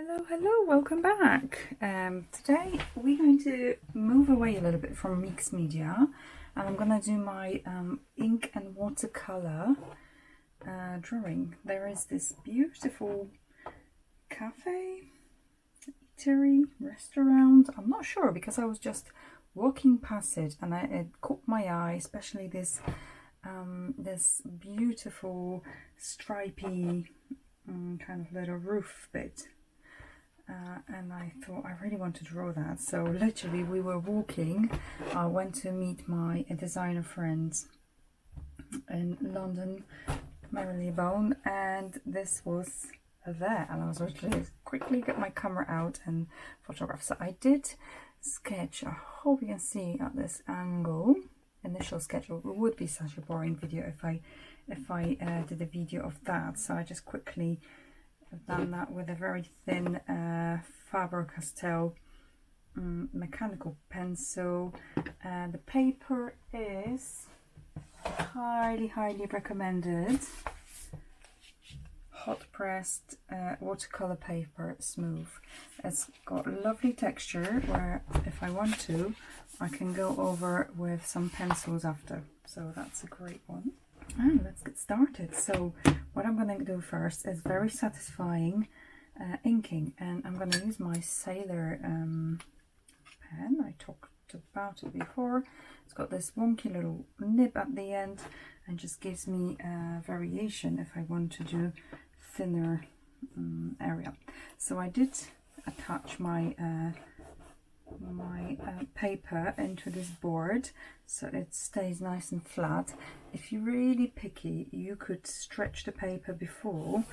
Hello, welcome back. Today we're going to move away a little bit from mixed media, and I'm going to do my ink and watercolor drawing. There is this beautiful cafe, eatery, restaurant. I'm not sure because I was just walking past it and it caught my eye, especially this this beautiful stripy kind of little roof bit. And I thought I really want to draw that. So literally we were walking. I went to meet my designer friends in London, Marylebone, and this was there. And I was literally quickly get my camera out and photograph. So I did sketch. I hope you can see at this angle. Initial sketch. It would be such a boring video if I did a video of that. So I just quickly I've done that with a very thin Faber-Castell mechanical pencil. The paper is highly recommended. Hot pressed watercolor paper, smooth. It's got a lovely texture where if I want to I can go over with some pencils after, so that's a great one. And let's get started. So what I'm going to do first is very satisfying inking, and I'm going to use my Sailor pen. I talked about it before. It's got this wonky little nib at the end and just gives me variation if I want to do thinner area. So I did attach my paper into this board so it stays nice and flat. If you're really picky you could stretch the paper before,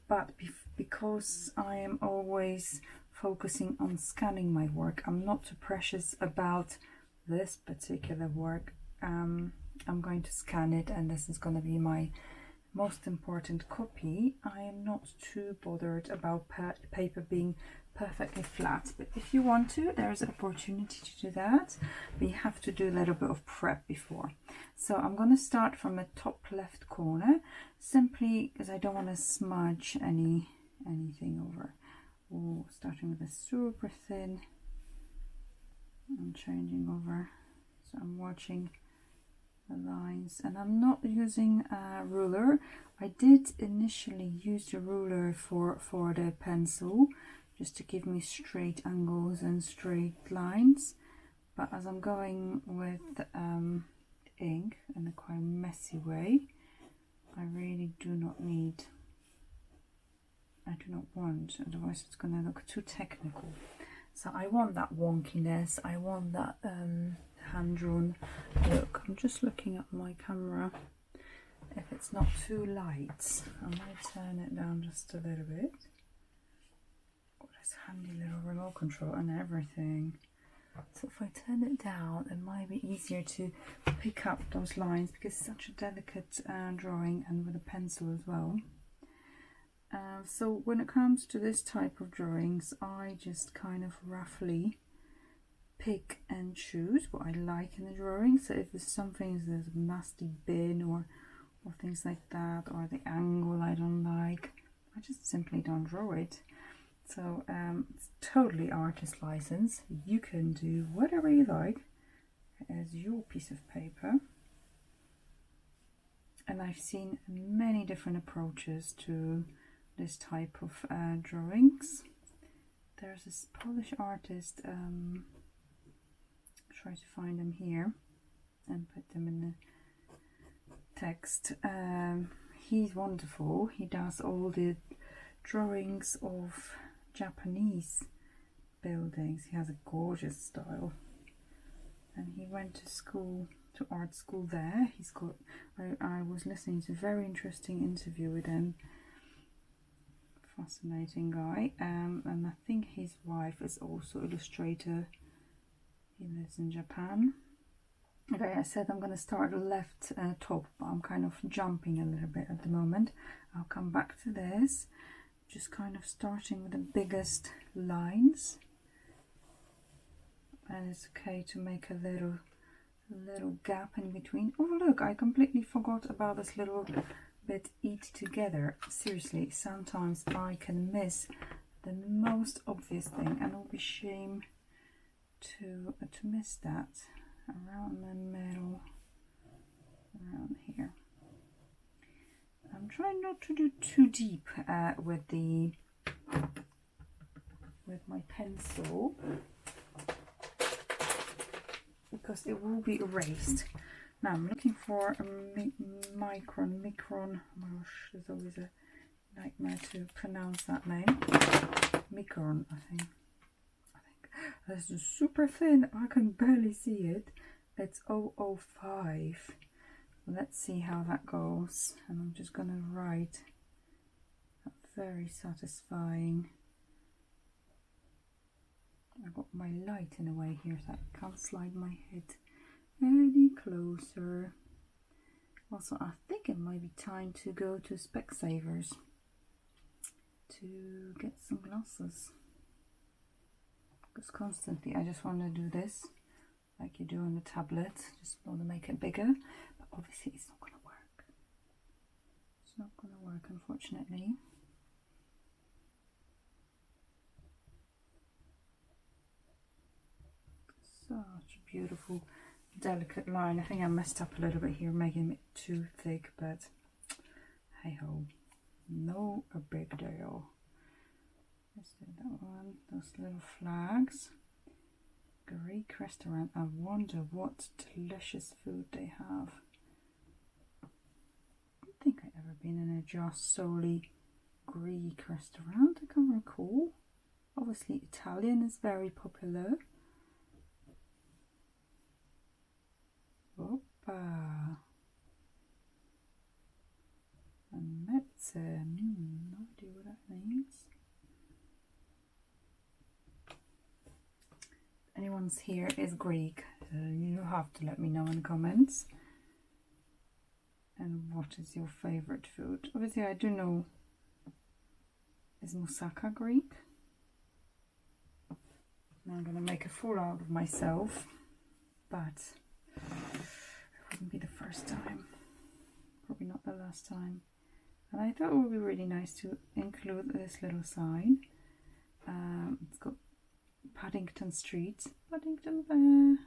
but because I am always focusing on scanning my work, I'm not too precious about this particular work. I'm going to scan it and this is going to be my most important copy. I am not too bothered about paper being perfectly flat, but if you want to, there's an opportunity to do that, but you have to do a little bit of prep before. So I'm going to start from the top left corner, simply because I don't want to smudge anything over. Ooh, starting with a super thin and changing over, so I'm watching the lines, and I'm not using a ruler. I did initially use the ruler for the pencil just to give me straight angles and straight lines, but as I'm going with ink in a quite messy way, I really do not want, otherwise it's going to look too technical. So I want that wonkiness, I want that hand-drawn look. I'm just looking at my camera. If it's not too light, I might turn it down just a little bit. Got this handy little remote control and everything. So if I turn it down, it might be easier to pick up those lines because it's such a delicate drawing, and with a pencil as well. So when it comes to this type of drawings, I just kind of roughly pick and choose what I like in the drawing. So if there's something, there's a nasty bin or things like that, or the angle I don't like, I just simply don't draw it. So it's totally artist license. You can do whatever you like as your piece of paper. And I've seen many different approaches to this type of drawings. There's this Polish artist, try to find them here and put them in the text. He's wonderful. He does all the drawings of Japanese buildings. He has a gorgeous style, and he went to school, to art school there. He's got, I was listening to a very interesting interview with him. Fascinating guy, and I think his wife is also illustrator. He lives in Japan. Okay, I said I'm going to start left top, but I'm kind of jumping a little bit at the moment. I'll come back to this. Just kind of starting with the biggest lines, and it's okay to make a little gap in between. Oh look, I completely forgot about this little bit eat together. Seriously, sometimes I can miss the most most obvious thing, and it will be shame to miss that. Around the middle, around here. I'm trying not to do too deep with my pencil, because it will be erased. Now I'm looking for a micron. Gosh, there's always a nightmare to pronounce that name. Micron, I think. This is super thin. I can barely see it. It's 005. Let's see how that goes. And I'm just gonna write that very satisfying. I've got my light in a way here, so I can't slide my head any closer. Also, I think it might be time to go to Specsavers to get some glasses. Because constantly I just want to do this like you do on the tablet, just want to make it bigger, but obviously it's not going to work. It's not going to work, unfortunately. Such a beautiful delicate line. I think I messed up a little bit here, making it too thick, but hey ho, no a big deal. Let's do that one. Those little flags. Greek restaurant. I wonder what delicious food they have. I don't think I've ever been in a just solely Greek restaurant. I can't recall. Obviously Italian is very popular. Oppa. And mezze. No idea what that means. Anyone's here is Greek, so you have to let me know in the comments. And what is your favorite food? Obviously I do know, is moussaka Greek? Now I'm gonna make a fool out of myself, but it wouldn't be the first time, probably not the last time. And I thought it would be really nice to include this little sign. It's got Paddington Street, Paddington there.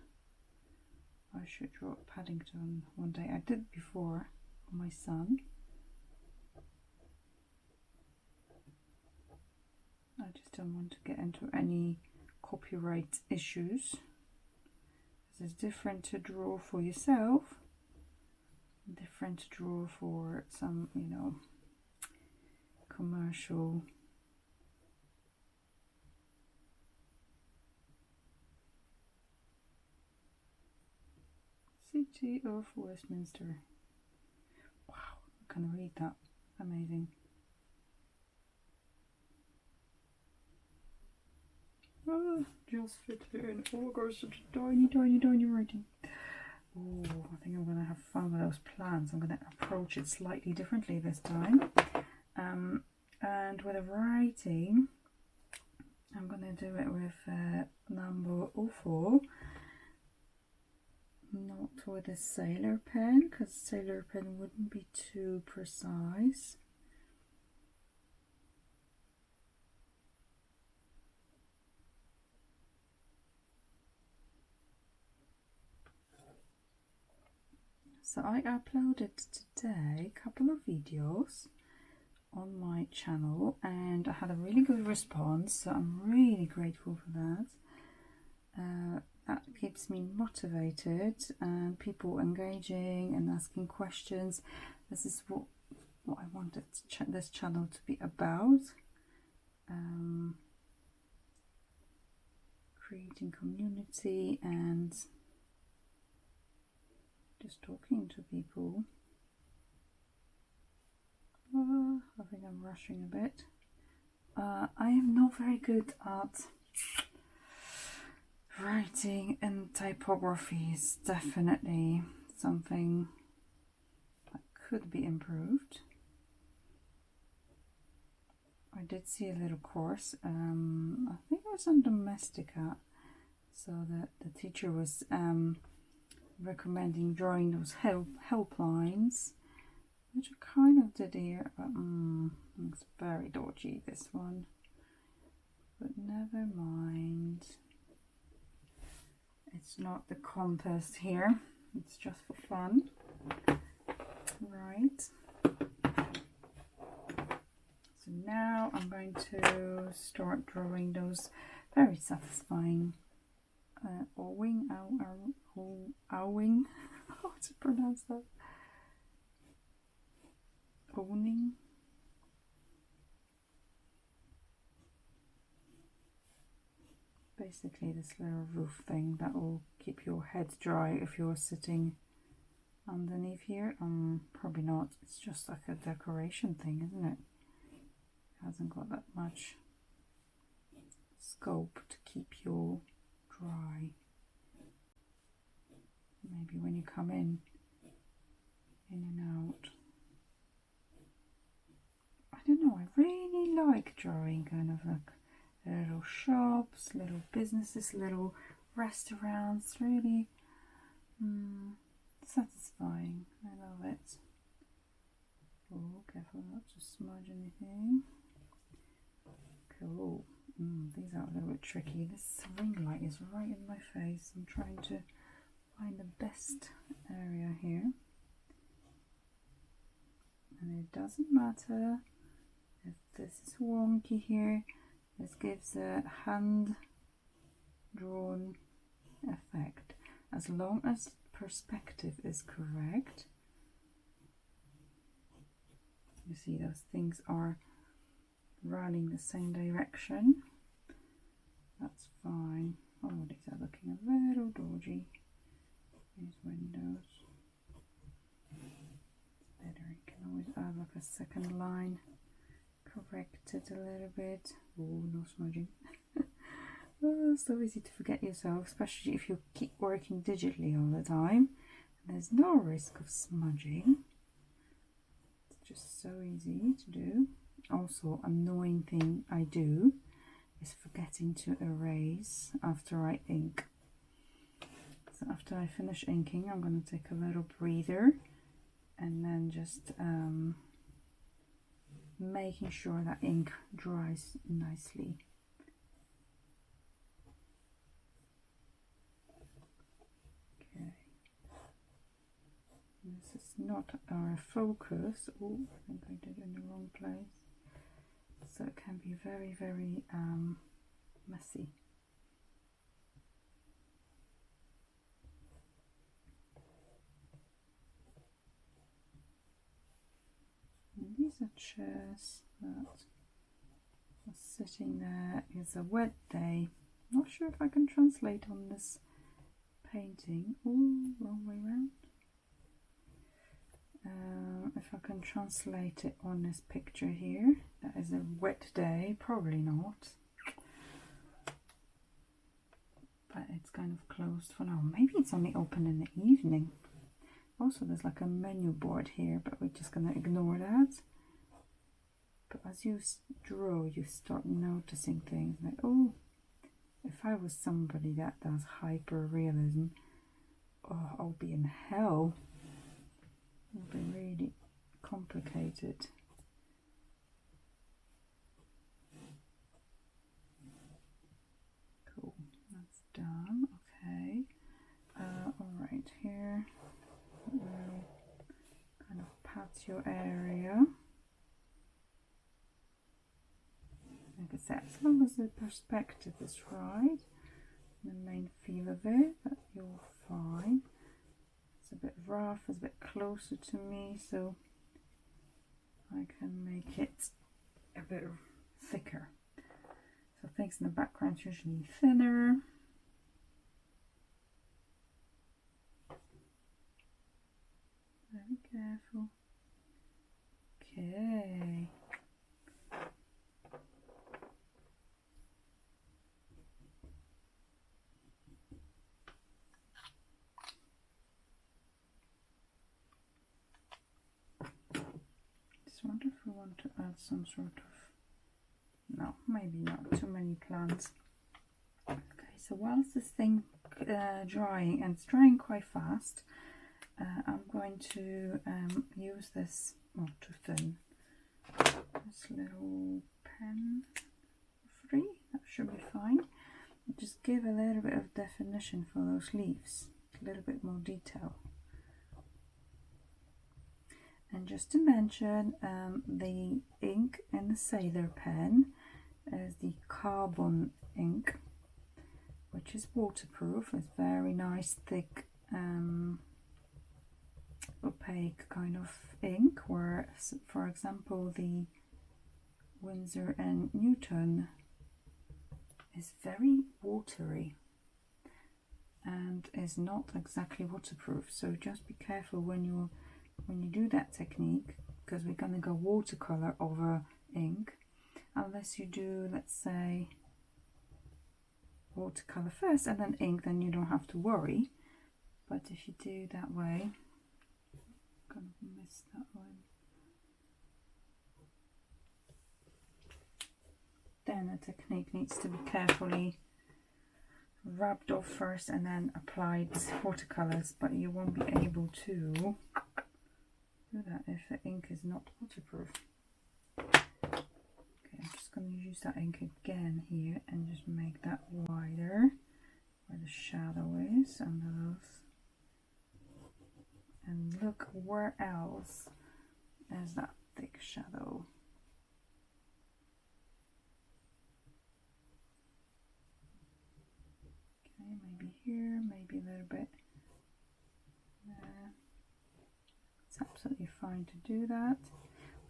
I should draw Paddington one day. I did before for my son. I just don't want to get into any copyright issues. It's different to draw for yourself, different to draw for some, you know, commercial. City of Westminster. Wow, I can read that. Amazing. Oh, just fit it in. Oh gosh, such a tiny writing. Oh, I think I'm going to have fun with those plans. I'm going to approach it slightly differently this time. And with the writing, I'm going to do it with number 04. Not with a sailor pen, because sailor pen wouldn't be too precise. So I uploaded today a couple of videos on my channel and I had a really good response, so I'm really grateful for that. That keeps me motivated and people engaging and asking questions. This is what I wanted this channel to be about. Creating community and just talking to people. I think I'm rushing a bit. I am not very good at writing, and typography is definitely something that could be improved. I did see a little course, I think it was on Domestica, so that the teacher was recommending drawing those helplines, which I kind of did here, but it's very dodgy, this one. But never mind. It's not the contest here, it's just for fun. Right. So now I'm going to start drawing those very satisfying owing, how to pronounce that? Owning. Basically this little roof thing that will keep your head dry if you're sitting underneath here. Probably not, it's just like a decoration thing, isn't it? It hasn't got that much scope to keep you dry. Maybe when you come in and out. I don't know, I really like drawing kind of like little shops, little businesses, little restaurants. Really satisfying. I love it. Oh, careful not to smudge anything. Cool. These are a little bit tricky. This ring light is right in my face. I'm trying to find the best area here. And it doesn't matter if this is wonky here. This gives a hand drawn effect. As long as perspective is correct. You see those things are running the same direction. That's fine. Oh, these are looking a little dodgy. These windows. It's better. You can always add like a second line. Correct it a little bit. Oh, no smudging. Oh, it's so easy to forget yourself, especially if you keep working digitally all the time. There's no risk of smudging. It's just so easy to do. Also, annoying thing I do is forgetting to erase after I ink. So after I finish inking, I'm going to take a little breather and then just making sure that ink dries nicely. Okay. This is not our focus. Oh, I think I did it in the wrong place. So it can be very, very messy. And these are chairs that are sitting there. It's a wet day. Not sure if I can translate on this painting. Oh, wrong way round. If I can translate it on this picture here, that is a wet day, probably not, but it's kind of closed for now. Maybe it's only open in the evening. Also, there's like a menu board here, but we're just gonna ignore that. But as you draw, you start noticing things like, oh, if I was somebody that does hyper realism, oh, I'll be in hell. It'll be really complicated. Cool, that's done. Okay. Alright, here we'll kind of pat your area. Like I said, as long as the perspective is right, the main feel of it, that you're fine. It's a bit rough, it's a bit closer to me, so I can make it a bit thicker. So things in the background are usually thinner. Very careful. Okay. Just wonder if we want to add some sort of, no, maybe not too many plants. Okay, so whilst this thing drying, and it's drying quite fast, I'm going to use this, not too thin, this little pen. I 3. That should be fine. Just give a little bit of definition for those leaves, a little bit more detail. And just to mention, the ink in the Sailor pen is the carbon ink, which is waterproof. It's very nice, thick, opaque kind of ink, where, for example, the Winsor and Newton is very watery and is not exactly waterproof. So just be careful when you do that technique, because we're going to go watercolor over ink, unless you do, let's say, watercolor first and then ink, then you don't have to worry. But if you do that way, I'm gonna miss that one, then the technique needs to be carefully rubbed off first and then applied watercolors, but you won't be able to do that if the ink is not waterproof. Okay, I'm just going to use that ink again here and just make that wider where the shadow is under those. And look where else is that thick shadow. Okay, maybe here, maybe a little bit there. It's absolutely fine to do that.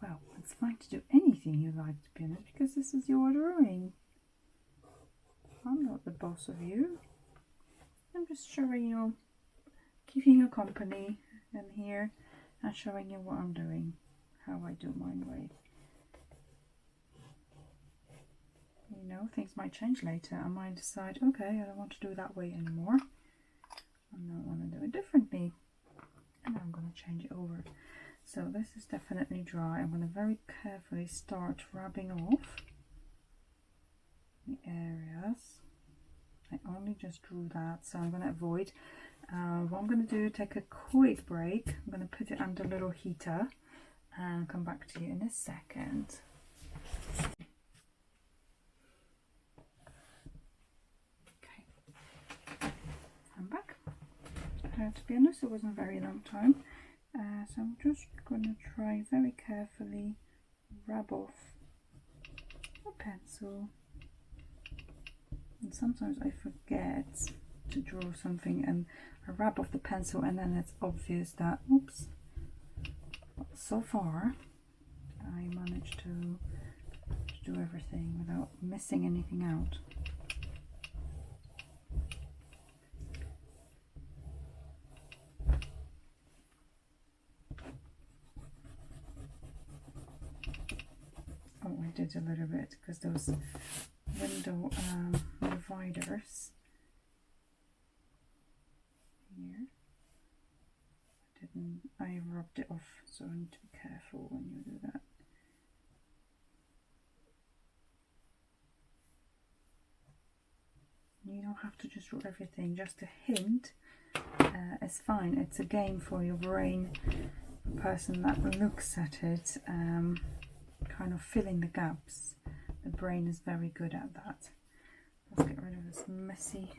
Well, it's fine to do anything you like, to be honest, because this is your drawing. I'm not the boss of you. I'm just showing you, keeping you company in here and showing you what I'm doing, how I do mine way. You know, things might change later. I might decide, okay, I don't want to do it that way anymore. I don't want to do it differently. And I'm going to change it over. So this is definitely dry. I'm going to very carefully start rubbing off the areas. I only just drew that, so I'm going to avoid. What I'm going to do, take a quick break. I'm going to put it under a little heater and come back to you in a second. Okay, I'm back. To be honest, it wasn't a very long time. So I'm just going to try very carefully rub off the pencil. And sometimes I forget to draw something and I rub off the pencil and then it's obvious that, oops. But so far I managed to do everything without missing anything out. Oh, I did a little bit because those window dividers here, I rubbed it off, so I need to be careful when you do that. You don't have to just draw everything, just a hint is fine. It's a game for your brain, the person that looks at it, kind of filling the gaps. The brain is very good at that. Let's get rid of this messy,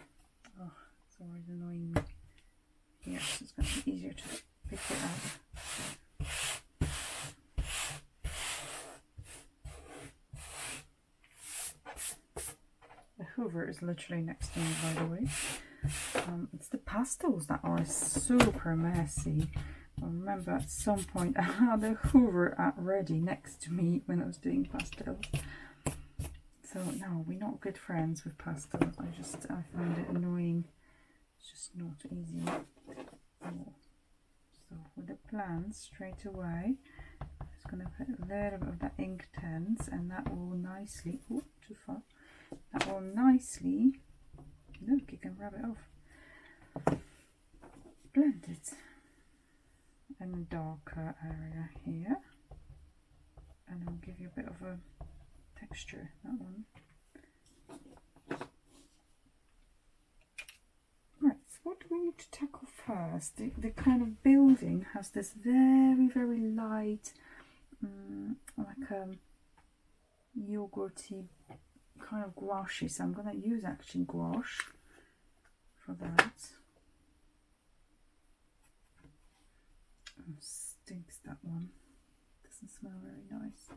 oh, it's always annoying me. Here, so it's going to be easier to pick it up. The Hoover is literally next to me, by the way. It's the pastels that are super messy. I remember at some point I had a Hoover ready next to me when I was doing pastels. So no, we're not good friends with pastels. I find it annoying. It's just not easy. Oh. So with the plants, straight away, I'm just going to put a little bit of that ink tense, and that will nicely, oh, too far, that will nicely, look, you can rub it off, blend it in a darker area here, and it will give you a bit of a texture, that one. Right, so what do we need to tackle first? The kind of building has this very, very light, like a yogurty kind of gouache, so I'm going to use actually gouache for that. Oh, stinks, that one. Doesn't smell very nice.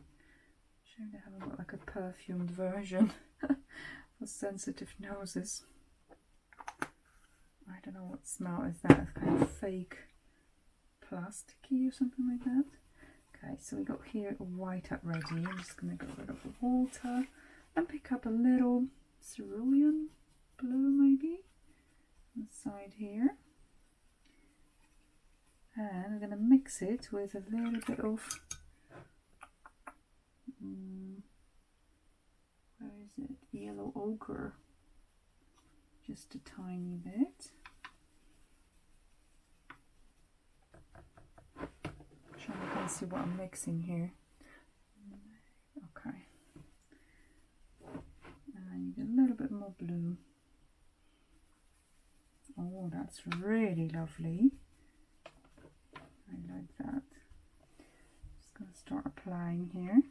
Shame they haven't got like a perfumed version for sensitive noses. I don't know what smell is that. It's kind of fake plasticky or something like that. Okay, so we got here white up ready. I'm just going to get rid of the water and pick up a little cerulean blue maybe on the side here. And we're going to mix it with a little bit of, where is it? Yellow ochre. Just a tiny bit. So you can see what I'm mixing here. Okay. And I need a little bit more blue. Oh, that's really lovely. I like that. Just going to start applying here.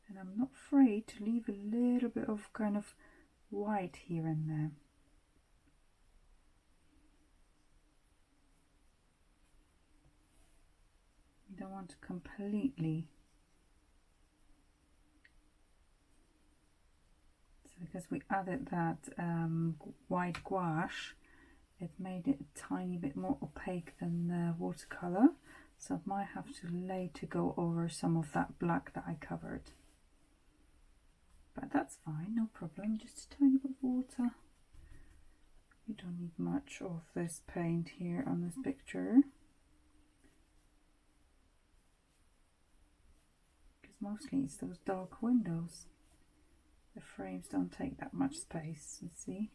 And I'm not afraid to leave a little bit of kind of white here and there. You don't want to completely. So because we added that white gouache, it made it a tiny bit more opaque than the watercolor. So I might have to later go over some of that black that I covered. But that's fine, no problem, just a tiny bit of water. You don't need much of this paint here on this picture. Because mostly it's those dark windows. The frames don't take that much space, you see.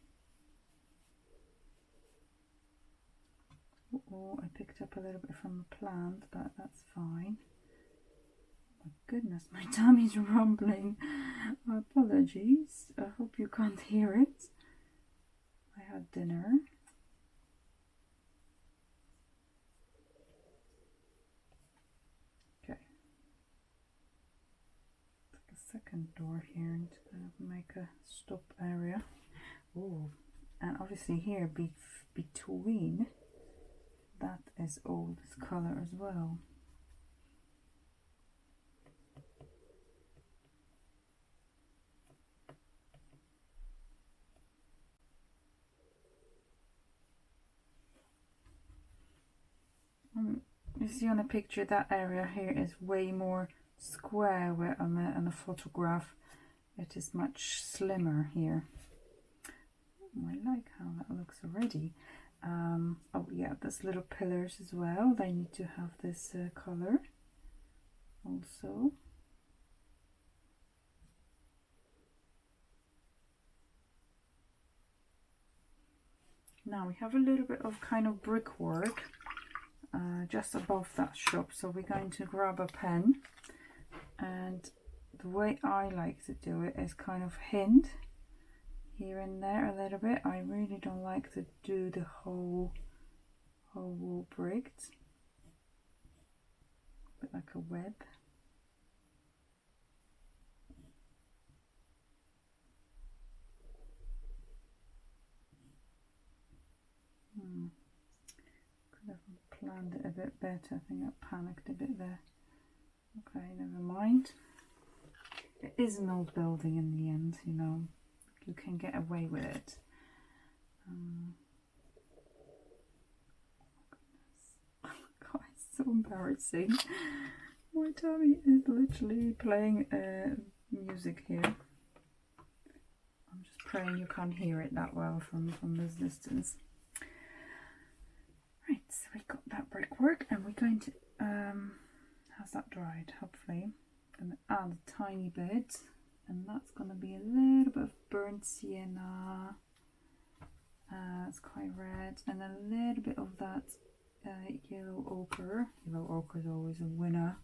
Oh, I picked up a little bit from the plant, but that's fine. My goodness, my tummy's rumbling. Apologies. I hope you can't hear it. I had dinner. Okay. Take a second door here and kind of make a stop area. Oh, and obviously here between that is all this color as well. You see on the picture that area here is way more square, where on the photograph it is much slimmer here. I like how that looks already. Oh yeah, there's little pillars as well. They need to have this color also. Now we have a little bit of kind of brickwork just above that shop, so we're going to grab a pen, and the way I like to do it is kind of hint here and there a little bit. I really don't like to do the whole wall bricked, a bit like a web. Could have planned it a bit better. I think I panicked a bit there. Okay, never mind. It is an old building in the end, you know. You can get away with it. Oh my goodness. God, it's so embarrassing. My tummy is literally playing music here. I'm just praying you can't hear it that well from this distance. Right, so we got that brickwork, and we're going to, how's that dried? Hopefully. I'm going to add a tiny bit, and that's going to be a little bit of burnt sienna. It's quite red, and a little bit of that yellow ochre. Yellow ochre is always a winner,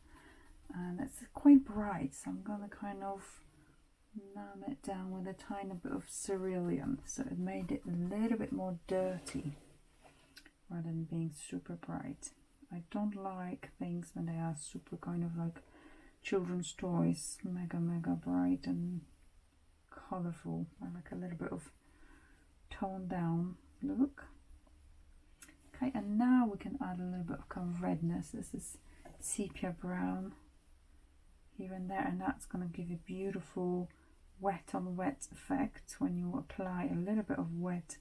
and it's quite bright, so I'm going to kind of numb it down with a tiny bit of cerulean, so it made it a little bit more dirty. rather than being super bright. I don't like things when they are super kind of like children's toys, mega bright and colourful. I like a little bit of toned down look. Okay, and now we can add a little bit of kind of redness. This is sepia brown here and there, and that's going to give a beautiful wet on wet effect when you apply a little bit of wet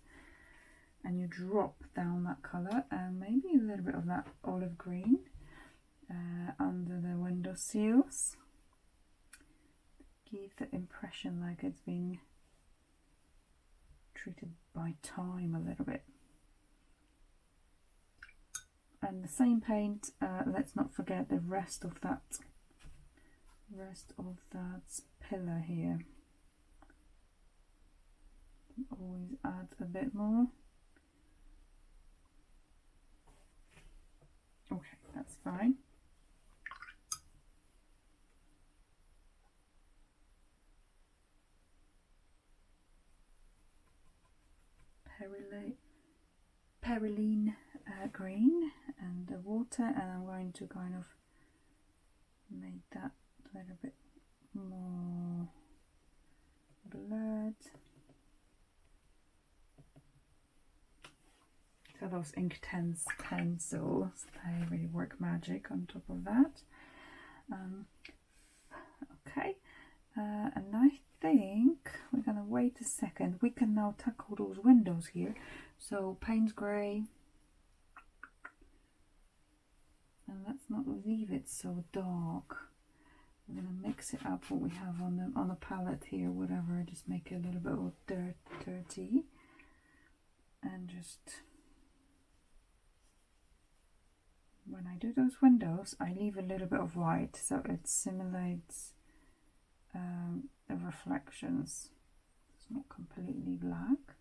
and you drop down that colour, and maybe a little bit of that olive green under the window sills. Give the impression like it's been treated by time a little bit. And the same paint, let's not forget the rest of that pillar here. Always add a bit more. Okay, that's fine. Perylene green and the water, and I'm going to kind of make that a little bit more blurred. So those Inktense pencils, they really work magic on top of that. Okay, and I think we're gonna wait a second. We can now tackle those windows here. So Payne's grey, and let's not leave it so dark. We're gonna mix it up what we have on the palette here, whatever. Just make it a little bit of dirty, and just when I do those windows, I leave a little bit of white so it simulates the reflections. It's not completely black.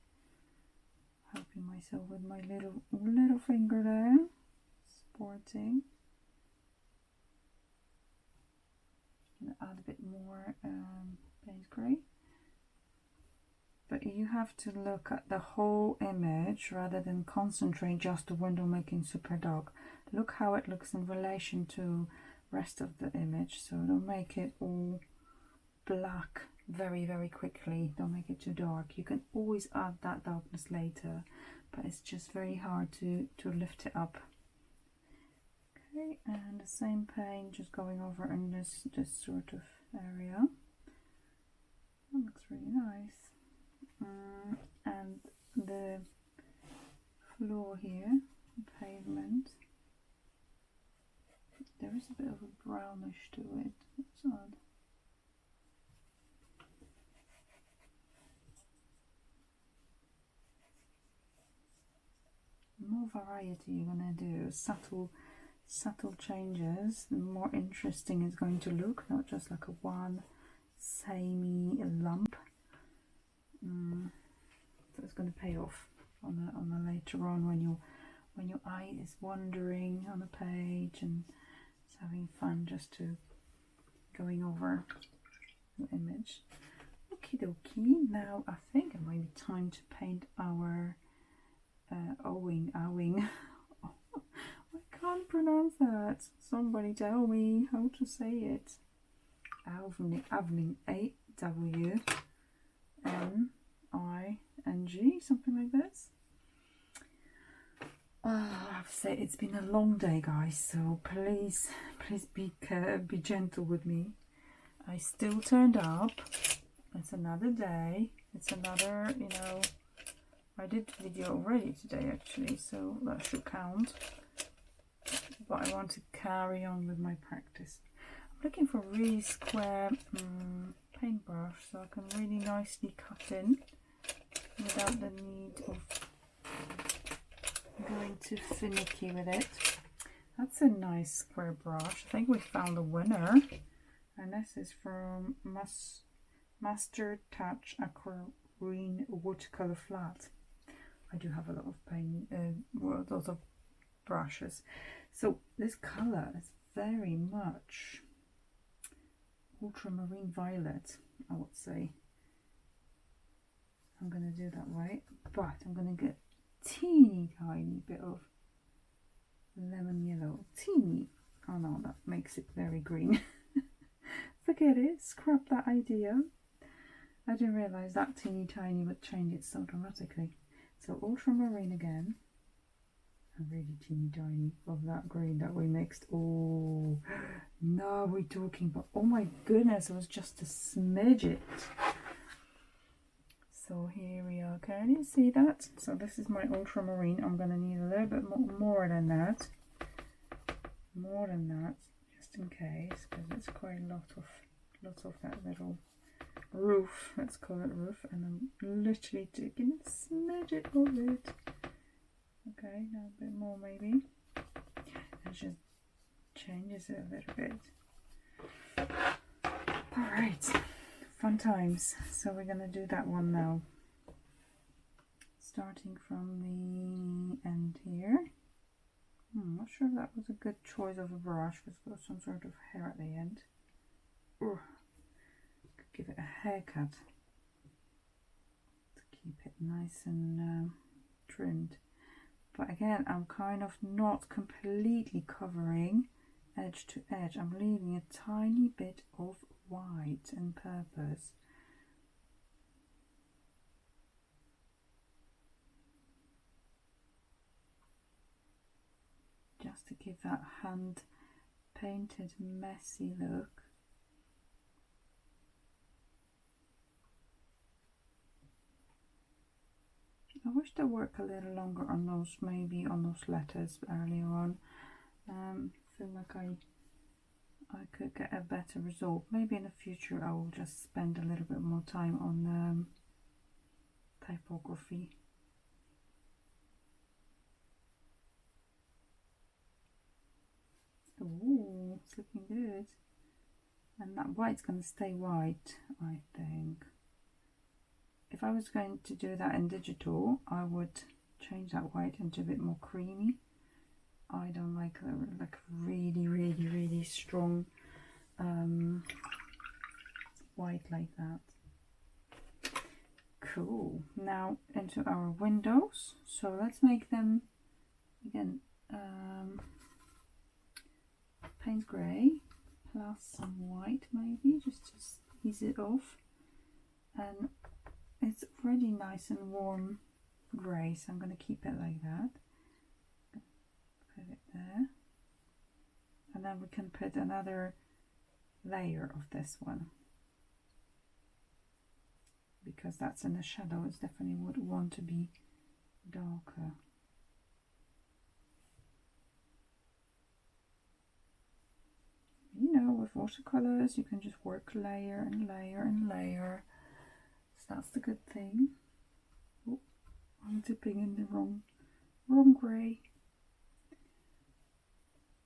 Helping myself with my little finger there, sporting. Gonna add a bit more Payne's grey. But you have to look at the whole image rather than concentrate just the window making super dark. Look how it looks in relation to rest of the image. So don't make it all black very quickly. Don't make it too dark. You can always add that darkness later, but it's just very hard to lift it up. Okay, and the same paint just going over in this sort of area. That looks really nice. And the floor here, the pavement, there is a bit of a brownish to it. That's odd. The more variety you're gonna do, subtle changes, the more interesting it's going to look, not just like a one samey lump. So it's going to pay off on a later on when your eye is wandering on a page and it's having fun just to going over the image. Okie dokie. Now I think it might be time to paint our owing. I can't pronounce that. Somebody tell me how to say it. Avning, A-W-N-I-N-G, something like this. Oh, I have to say it's been a long day, guys, so please be gentle with me. I still turned up. It's another day. It's another, I did video already today actually, so that should count. But I want to carry on with my practice. I'm looking for a really square paintbrush so I can really nicely cut in without the need of going too finicky with it. That's a nice square brush. I think we found a winner, and this is from Master Touch Aqua Green Watercolor Flat. I do have a lot of paint, lots of brushes. So this color is very much ultramarine violet, I would say. I'm going to do that way, but I'm going to get teeny tiny bit of lemon yellow, teeny. Oh no, that makes it very green. Forget it, scrap that idea. I didn't realise that teeny tiny would change it so dramatically. So ultramarine again, and really teeny tiny of that green that we mixed. Oh, now we're talking, but oh my goodness, it was just a smidget. So here we are, can you see that? So this is my ultramarine. I'm going to need a little bit more than that. More than that, just in case, because it's quite a lot of that little roof, let's call it roof, and I'm literally taking a smidget of it. Okay, now a bit more maybe. It just changes it a little bit. Alright, fun times. So we're going to do that one now. Starting from the end here. I'm not sure if that was a good choice of a brush. It's got some sort of hair at the end. Could give it a haircut to keep it nice and trimmed. But again, I'm kind of not completely covering edge to edge. I'm leaving a tiny bit of white on purpose. Just to give that hand painted messy look. I wish to work a little longer on those, maybe on those letters earlier on. Feel like I could get a better result. Maybe in the future I will just spend a little bit more time on typography. Ooh, it's looking good. And that white's going to stay white, I think. If I was going to do that in digital, I would change that white into a bit more creamy. I don't like really strong white like that. Cool. Now into our windows. So let's make them again Payne's grey plus some white maybe, just to ease it off. And it's already nice and warm grey, so I'm going to keep it like that. Put it there. And then we can put another layer of this one. Because that's in the shadow, it definitely would want to be darker. You know, with watercolors, you can just work layer and layer and layer. So that's the good thing. Oh, I'm dipping in the wrong grey.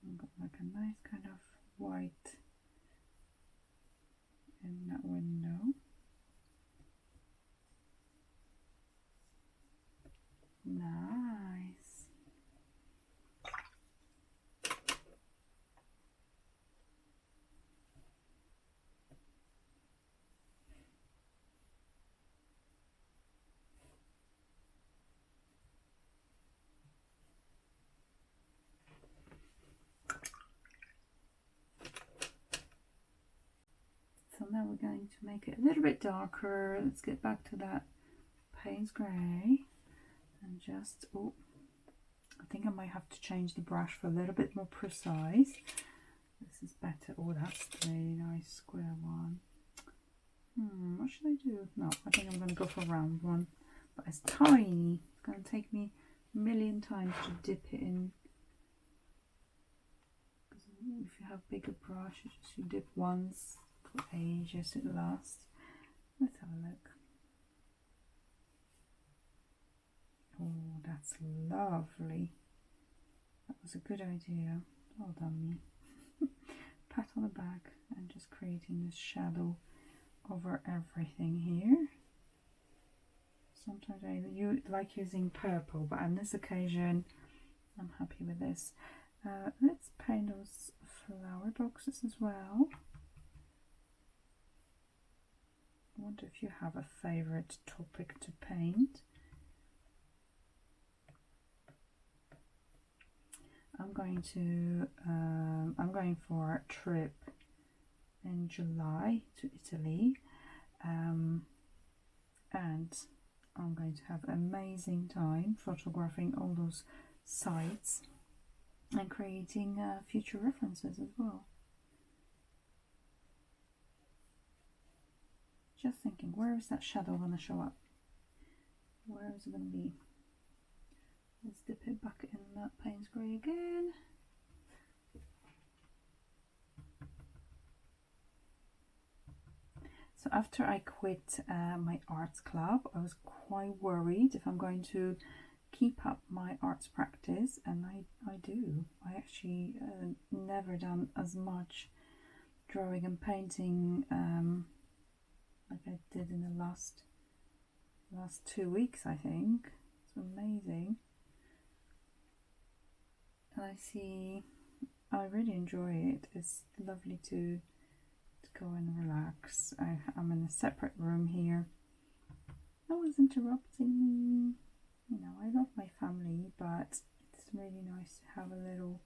I've got like a nice kind of white in that window. Nice. So now we're going to make it a little bit darker. Let's get back to that Payne's grey and just, oh, I think I might have to change the brush for a little bit more precise. This is better. Oh, that's a really nice square one. What should I do? No, I think I'm going to go for a round one, but it's tiny. It's going to take me a million times to dip it in. If you have bigger brushes, you dip once. For ages it lasts. Let's have a look. Oh, that's lovely. That was a good idea. Well done me. Pat on the back and just creating this shadow over everything here. Sometimes I like using purple, but on this occasion I'm happy with this. Let's paint those flower boxes as well. I wonder if you have a favourite topic to paint. I'm going for a trip in July to Italy, and I'm going to have an amazing time photographing all those sites and creating future references as well. Just thinking, where is that shadow going to show up? Where is it going to be? Let's dip it back in that Payne's Grey again. So after I quit my arts club, I was quite worried if I'm going to keep up my arts practice, and I do. I actually never done as much drawing and painting like I did in the last 2 weeks, I think. It's amazing. And I really enjoy it. It's lovely to go and relax. I'm in a separate room here. No one's interrupting me. You know, I love my family, but it's really nice to have a little,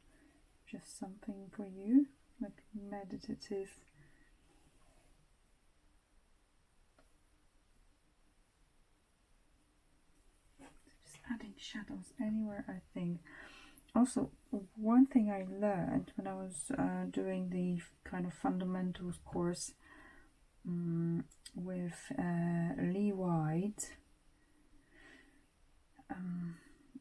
just something for you, like meditative. Just adding shadows anywhere, I think. Also, one thing I learned when I was doing the kind of fundamentals course with Lee White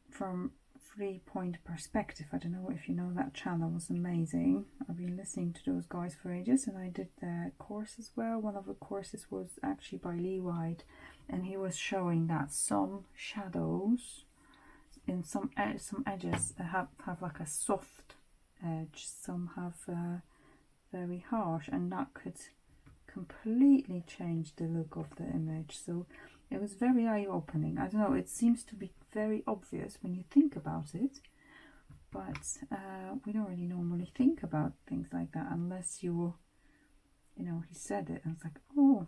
from 3-point perspective. I don't know if you know that channel, was amazing. I've been listening to those guys for ages, and I did the course as well. One of the courses was actually by Lee White, and he was showing that some shadows in some edges have like a soft edge, some have very harsh, and that could completely change the look of the image. So it was very eye-opening. I don't know, it seems to be very obvious when you think about it, but we don't really normally think about things like that unless you know, he said it and it's like, oh,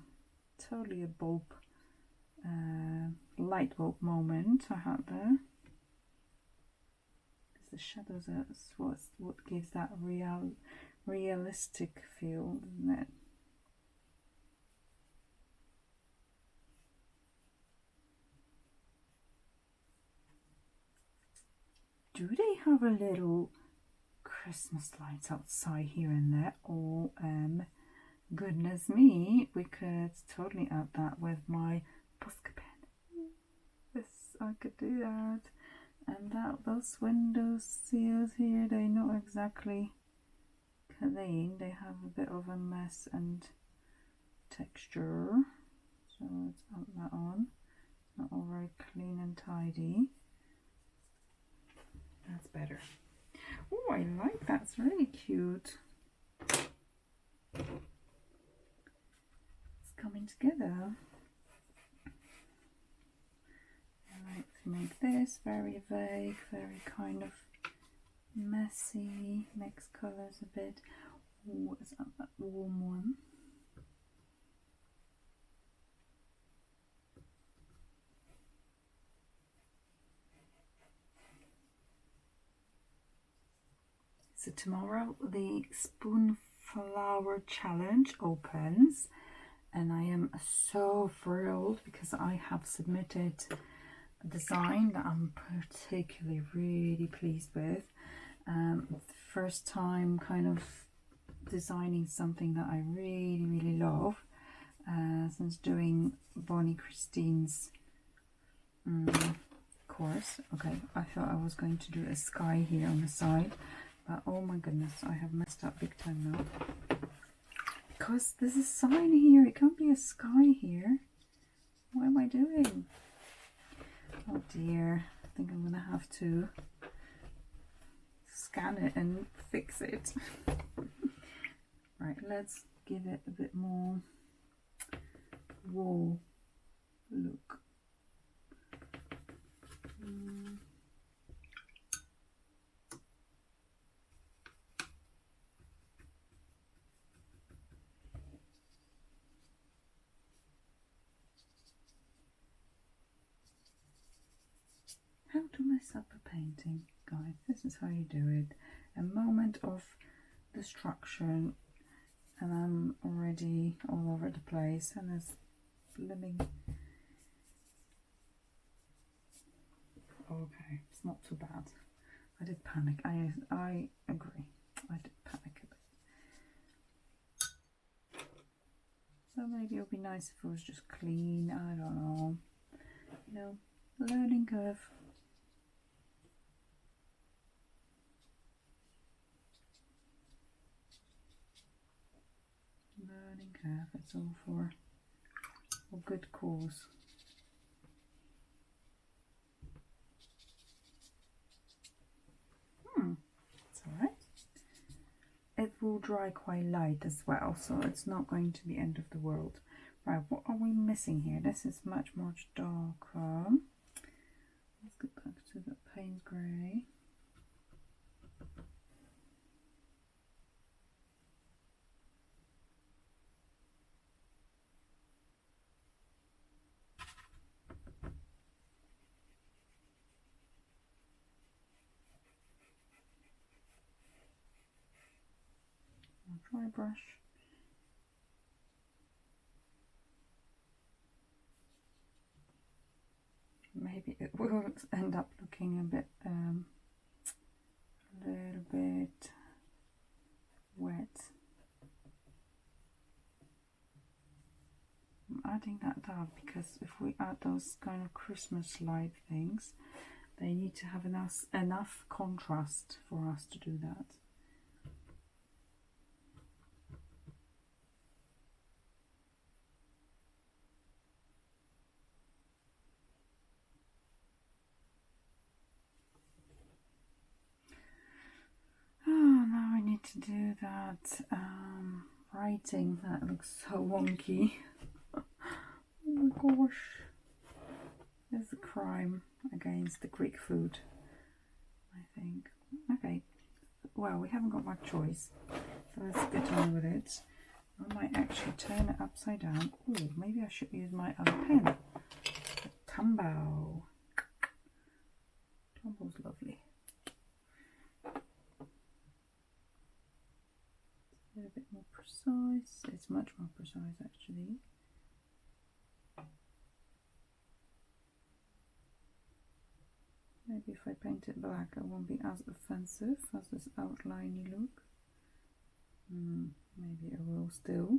totally a bulb, light bulb moment I had there. The shadows are what gives that realistic feel, doesn't it? Do they have a little Christmas lights outside here and there? Oh, goodness me, we could totally add that with my posca pen. Yes, I could do that. And those window seals here, they're not exactly clean. They have a bit of a mess and texture. So let's add that on. It's not all very clean and tidy. That's better. Oh, I like that. It's really cute. It's coming together. To make this very vague, very kind of messy, mix colours a bit. Oh, is that warm one? So tomorrow the Spoonflower Challenge opens, and I am so thrilled because I have submitted design that I'm particularly really pleased with. First time kind of designing something that I really love since doing Bonnie Christine's course. Okay, I thought I was going to do a sky here on the side, but oh my goodness, I have messed up big time now, because there's a sign here. It can't be a sky here. What am I doing? Oh dear, I think I'm gonna have to scan it and fix it. Right, let's give it a bit more wall look. How to mess up a painting, guys. This is how you do it. A moment of destruction and I'm already all over the place, and it's blooming. Okay, it's not too bad. I did panic. I agree. I did panic a bit. So maybe it would be nice if it was just clean. I don't know. You know, learning curve. Learning curve. It's all for a good cause. It's alright. It will dry quite light as well, so it's not going to be end of the world. Right, what are we missing here? This is much darker. Let's get back to the Payne's grey. Dry brush. Maybe it will end up looking a bit, a little bit wet. I'm adding that down because if we add those kind of Christmas light things, they need to have enough contrast for us to do that. To do that writing that looks so wonky. Oh my gosh, there's a crime against the Greek food, I think. Okay, well, we haven't got much choice, so let's get on with it. I might actually turn it upside down. Oh, maybe I should use my other pen. Tombow. Tombow's lovely. A little bit more precise. It's much more precise actually. Maybe if I paint it black it won't be as offensive as this outliney look. Maybe it will still.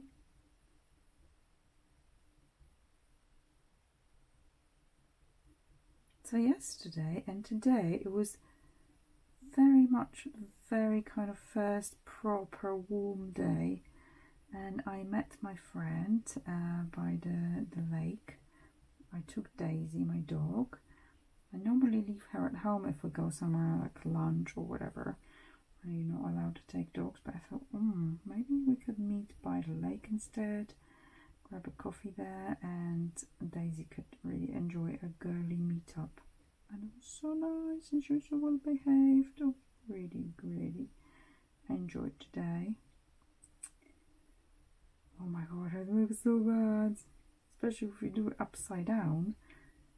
So yesterday and today it was very kind of first proper warm day, and I met my friend by the lake. I took Daisy, my dog. I normally leave her at home if we go somewhere like lunch or whatever. You're not allowed to take dogs, but I thought maybe we could meet by the lake instead, grab a coffee there, and Daisy could really enjoy a girly meetup. And it was so nice, and she was so well behaved. Oh, really enjoyed today. Oh my god, it looks so bad. Especially if you do it upside down,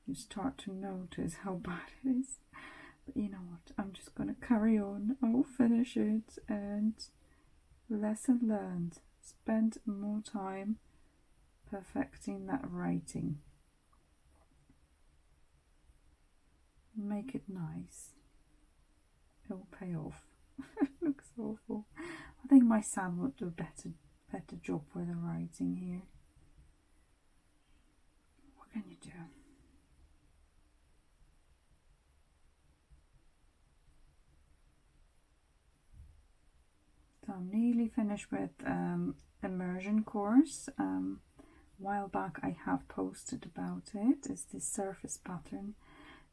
you start to notice how bad it is. But you know what, I'm just gonna carry on. I will finish it, and lesson learned. Spend more time perfecting that writing. Make it nice. It will pay off. It looks awful. I think my son would do a better job with the writing here. What can you do? So I'm nearly finished with immersion course. A while back I have posted about it. It's this surface pattern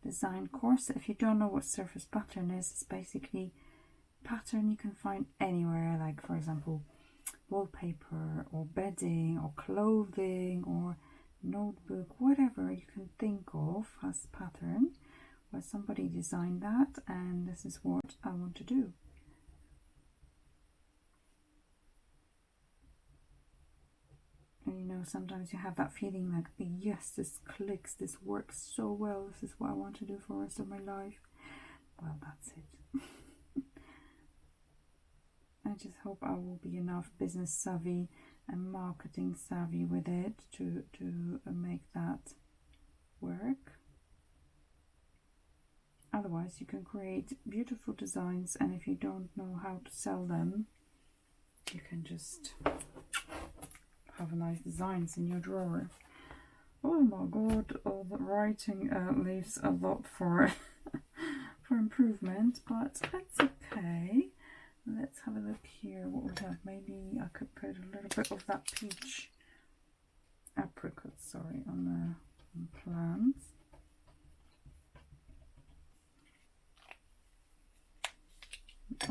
design course. If you don't know what surface pattern is, it's basically pattern you can find anywhere, like for example wallpaper or bedding or clothing or notebook, whatever you can think of as pattern, where somebody designed that, and this is what I want to do. And you know, sometimes you have that feeling like, yes, this clicks, this works so well, this is what I want to do for the rest of my life. Well, that's it. I just hope I will be enough business savvy and marketing savvy with it to make that work. Otherwise, you can create beautiful designs, and if you don't know how to sell them, you can just have nice designs in your drawer. Oh my god, all the writing leaves a lot for for improvement, but that's okay. Let's have a look here what we have. Maybe I could put a little bit of that peach apricot, sorry, on the plants.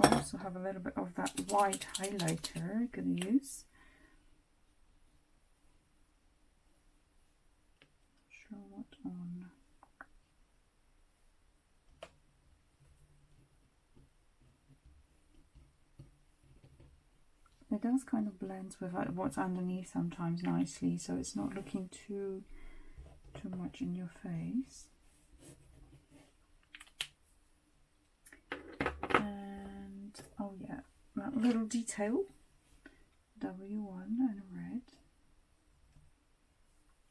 I also have a little bit of that white highlighter I could use. Not sure what on. It does kind of blend with what's underneath sometimes nicely, so it's not looking too much in your face. And oh yeah, that little detail, W1 and red.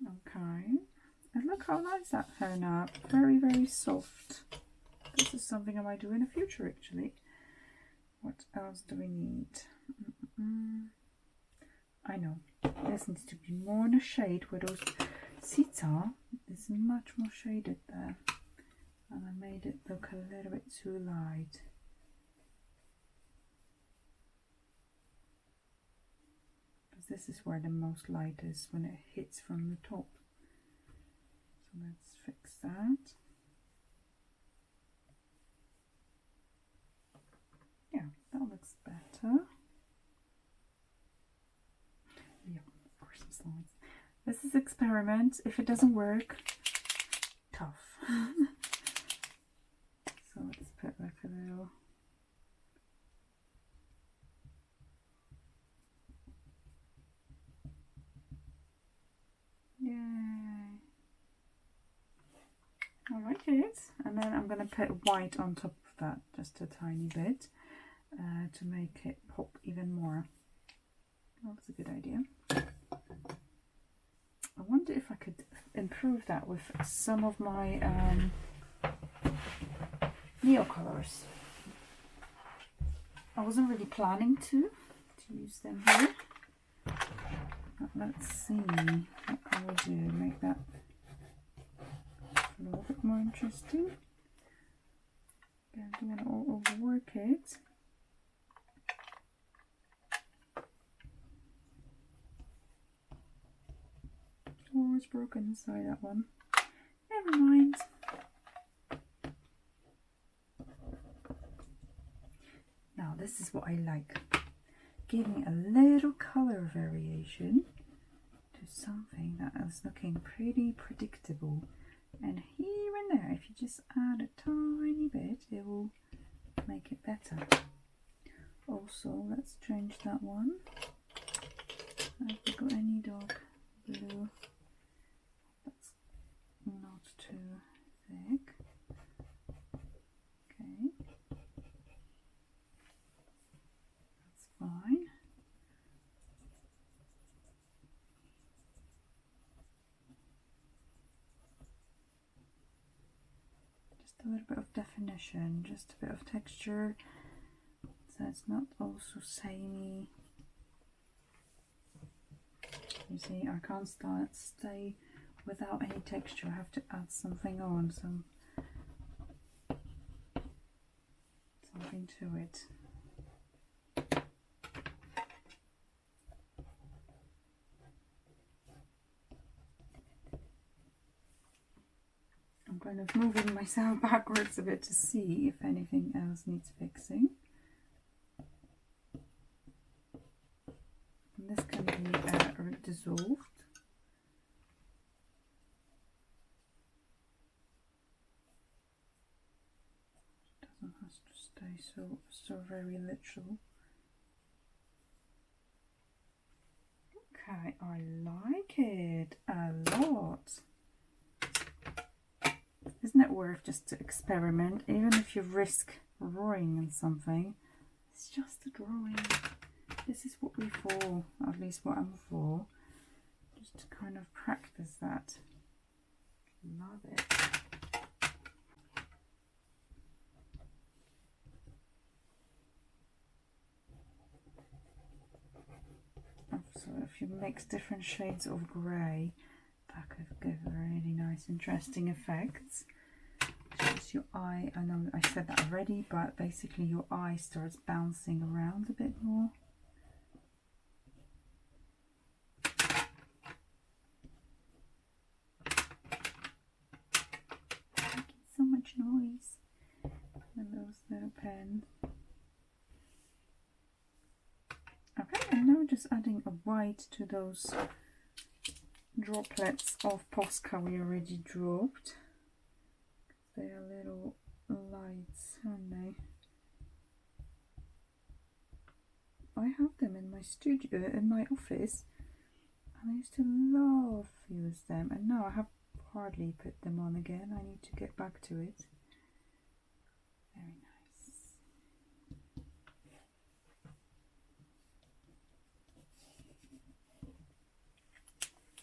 Okay, and look how nice that turned out. Very, very soft. This is something I might do in the future actually. What else do we need? I know, this needs to be more in a shade where those seeds are. It's much more shaded there. And I made it look a little bit too light. Because this is where the most light is when it hits from the top. So let's fix that. Yeah, that looks better. Slides. This is experiment. If it doesn't work, tough. So let's put like a little. Yay! I like it. And then I'm going to put white on top of that, just a tiny bit, to make it pop even more. That's a good idea. I wonder if I could improve that with some of my neocolours. I wasn't really planning to use them here. But let's see what I will do. Make that a little bit more interesting. Again, I don't want to overwork it. Oh, it's broken inside that one. Never mind. Now this is what I like. Giving a little colour variation to something that is looking pretty predictable. And here and there, if you just add a tiny bit, it will make it better. Also, let's change that one. Have we got any dog blue? Not too thick. Okay, that's fine. Just a little bit of definition, just a bit of texture, so it's not also samey. You see, I can't stay without any texture. I have to add something on, something to it. I'm kind of moving myself backwards a bit to see if anything else needs fixing. And this can be dissolved. Has to stay so very literal. Okay, I like it a lot. Isn't it worth just to experiment, even if you risk drawing in something? It's just a drawing. This is what we for, at least what I'm for, just to kind of practice that. Love it. So if you mix different shades of grey, that could give really nice, interesting effects. Just your eye, I know I said that already, but basically your eye starts bouncing around a bit more. Making so much noise with those little pens. Okay, and now just adding a white to those droplets of posca we already dropped. They are little lights, aren't they? I have them in my studio, in my office, and I used to love use them, and now I have hardly put them on again. I need to get back to it. Very nice.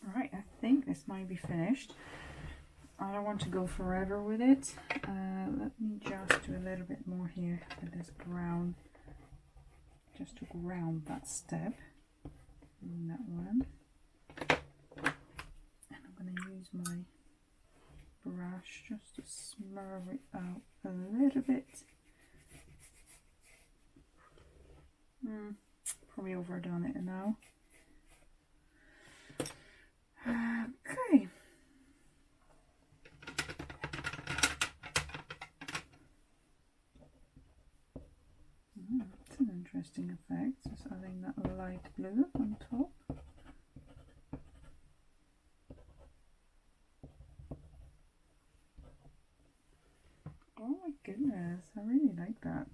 Alright, I think this might be finished. I don't want to go forever with it. Let me just do a little bit more here with this brown, just to ground that step in that one. And I'm going to use my brush just to smurf it out a little bit. Probably overdone it now. Okay. That's an interesting effect. Just adding that light blue on top. Oh my goodness, I really like that.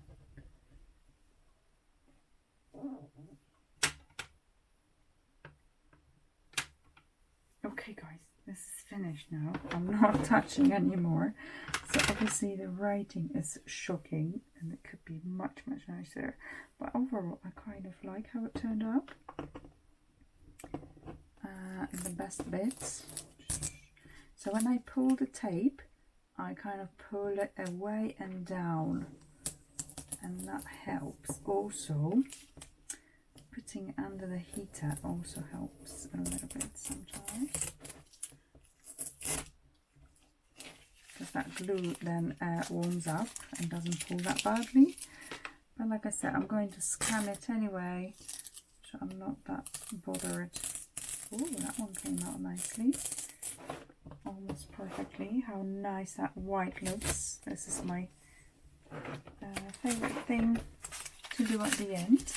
Okay guys, this is finished now. I'm not touching anymore. So obviously the writing is shocking and it could be much nicer. But overall I kind of like how it turned out. And the best bits. So when I pull the tape, I kind of pull it away and down. And that helps. Also, putting under the heater also helps a little bit sometimes. Because that glue then warms up and doesn't pull that badly. But like I said, I'm going to scan it anyway, so I'm not that bothered. Oh, that one came out nicely. Almost perfectly. How nice that white looks. This is my favourite thing to do at the end.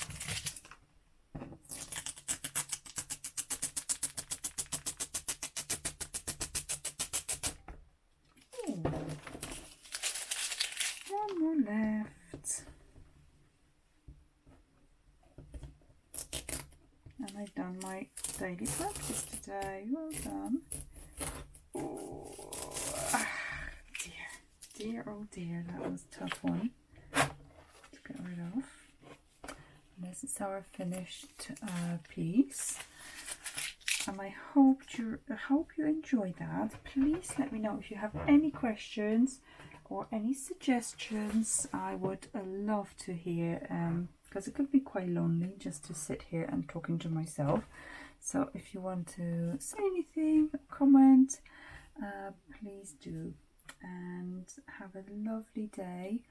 One more left. And I've done my daily practice today. Well done. Oh, dear, oh dear, that was a tough one to get rid of. This is our finished piece. And I hope you enjoyed that. Please let me know if you have any questions or any suggestions. I would love to hear, because it could be quite lonely just to sit here and talking to myself. So if you want to say anything, comment, please do. And have a lovely day,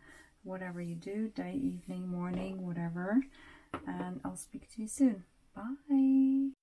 whatever you do, day, evening, morning, whatever. And I'll speak to you soon. Bye.